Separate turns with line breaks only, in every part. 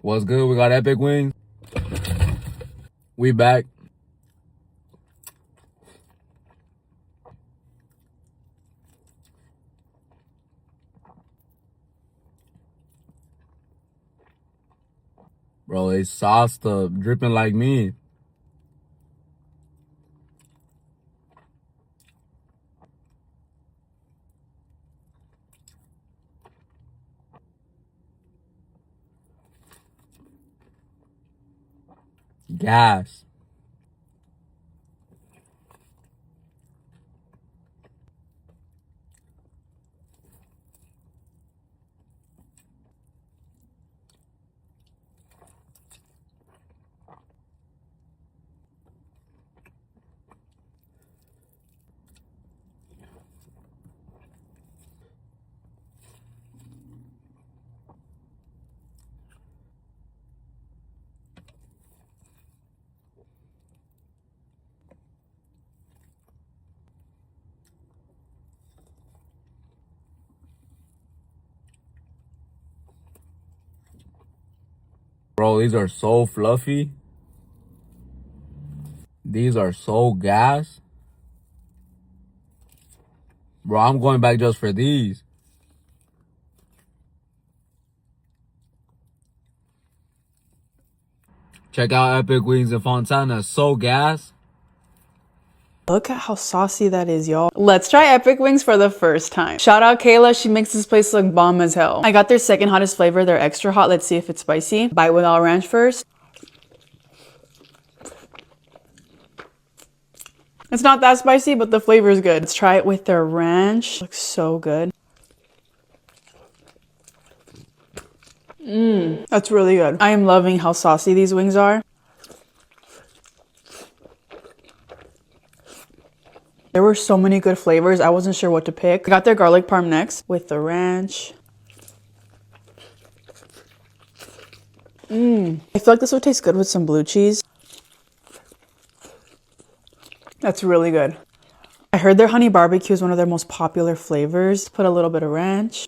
What's good? We got Epic Wings. We back. Bro, they sauced up, dripping like me. Gas. Bro, these are so fluffy. These are so gas. Bro, I'm going back just for these. Check out Epic Wings in Fontana. So gas.
Look at how saucy that is, y'all. Let's try Epic Wings for the first time. Shout out Kayla, she makes this place look bomb as hell. I got their second hottest flavor, they're extra hot. Let's see if it's spicy. Bite without ranch first. It's not that spicy, but the flavor is good. Let's try it with their ranch. Looks so good. That's really good. I am loving how saucy these wings are. There were so many good flavors. I wasn't sure what to pick. I got their garlic parm next with the ranch. I feel like this would taste good with some blue cheese. That's really good. I heard their honey barbecue is one of their most popular flavors. Put a little bit of ranch.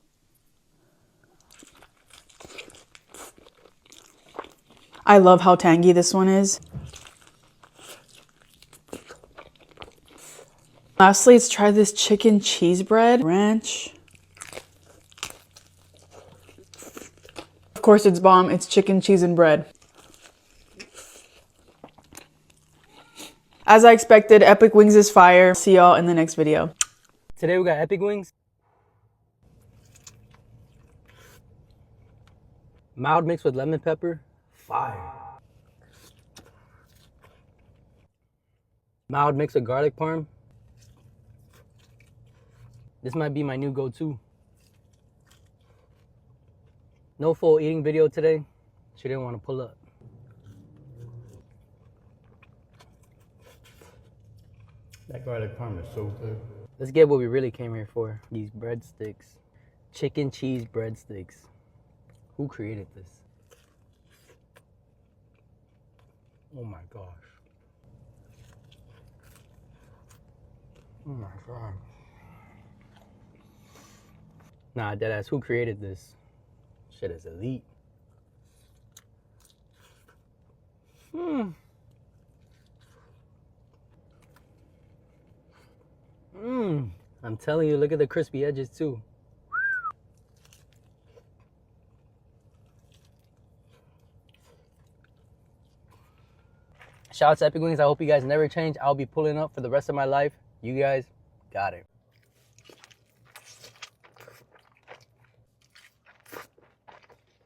I love how tangy this one is. Lastly, let's try this chicken cheese bread. Ranch. Of course it's bomb. It's chicken, cheese, and bread. As I expected, Epic Wings is fire. See y'all in the next video.
Today we got Epic Wings. Mild mixed with lemon pepper. Fire. Mild mix with garlic parm. This might be my new go-to. No full eating video today. She didn't want to pull up.
That garlic parm is so good.
Let's get what we really came here for. These breadsticks. Chicken cheese breadsticks. Who created this?
Oh my gosh.
Oh my god. Nah, deadass, who created this? Shit is elite. I'm telling you, look at the crispy edges too. Shout out to Epic Wings. I hope you guys never change. I'll be pulling up for the rest of my life. You guys got it.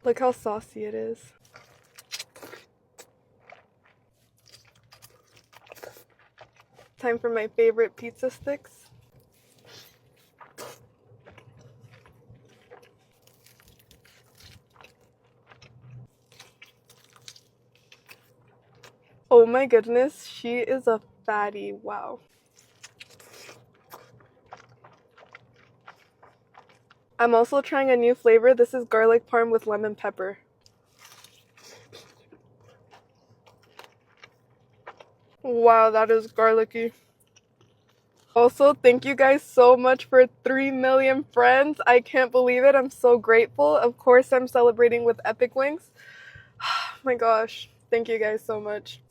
Look how saucy it is. Time for my favorite pizza sticks. Oh my goodness, she is a fatty. Wow. I'm also trying a new flavor. This is garlic parm with lemon pepper. Wow, that is garlicky. Also, thank you guys so much for 3 million friends. I can't believe it. I'm so grateful. Of course, I'm celebrating with Epic Wings. My gosh. Thank you guys so much.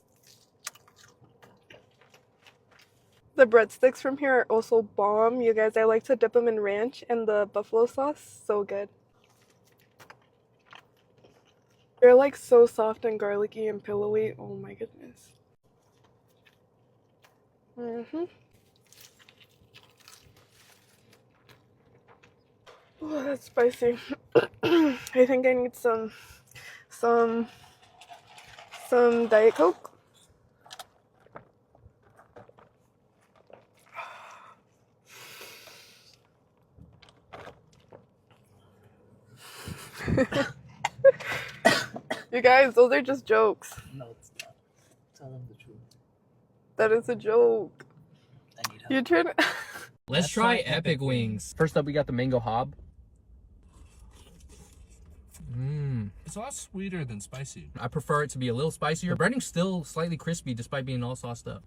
The breadsticks from here are also bomb. You guys, I like to dip them in ranch and the buffalo sauce. So good. They're like so soft and garlicky and pillowy. Oh my goodness. Oh, that's spicy. I think I need some Diet Coke. You guys, those are just jokes.
No, it's not. Tell them the truth.
That is a joke.
I need help.
You turn.
Let's try epic wings.
First up, we got the mango hob.
It's a lot sweeter than spicy.
I prefer it to be a little spicier. The breading's still slightly crispy despite being all sauced up.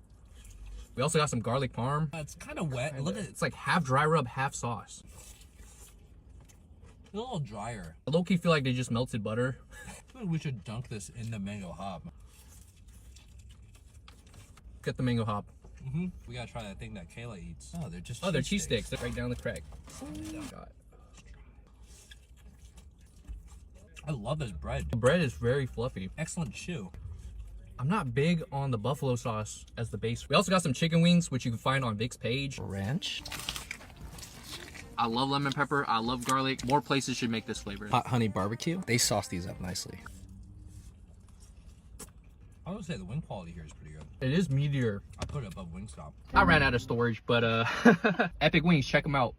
We also got some garlic parm.
It's kind of wet. Look at it.
It's like half dry rub, half sauce.
It's a little drier.
I low-key feel like they just melted butter.
I think we should dunk this in the mango hob.
Get the mango hob.
We gotta try that thing that Kayla eats. Oh, they're just
They're cheese sticks. Right down the crack. God.
I love this bread.
The bread is very fluffy.
Excellent chew.
I'm not big on the buffalo sauce as the base. We also got some chicken wings, which you can find on Vic's page.
Ranch.
I love lemon pepper. I love garlic. More places should make this flavor.
Hot honey barbecue. They sauce these up nicely.
I would say the wing quality here is pretty good.
It is meatier.
I put it above Wingstop.
I ran out of storage, but Epic Wings, check them out.